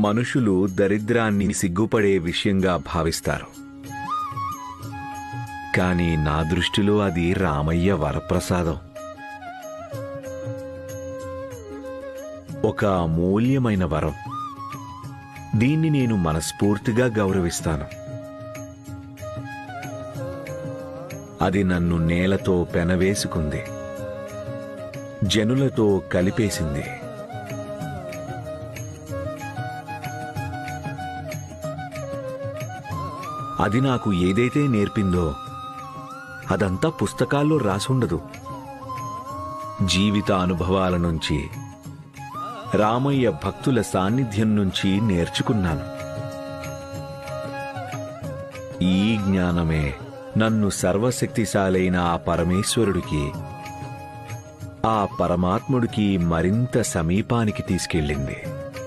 మనుషులు దరిద్రాన్ని సిగ్గుపడే విషయంగా భావిస్తారు. కాని నా దృష్టిలో అది రామయ్య వరప్రసాదం. ఒక అమూల్యమైన వరం. దీన్ని నేను మనస్ఫూర్తిగా గౌరవిస్తాను. అది నన్ను నేలతో పెనవేసుకుంది, జనులతో కలిపేసింది. అది నాకు ఏదైతే నేర్పిందో అదంతా పుస్తకాల్లో రాసుండదు. జీవిత అనుభవాల నుంచి, రామయ్య భక్తుల సాన్నిధ్యం నుంచి నేర్చుకున్నాను. ఈ జ్ఞానమే నన్ను సర్వశక్తిశాలైన ఆ పరమేశ్వరుడికి, ఆ పరమాత్ముడికి మరింత సమీపానికి తీసుకెళ్ళింది.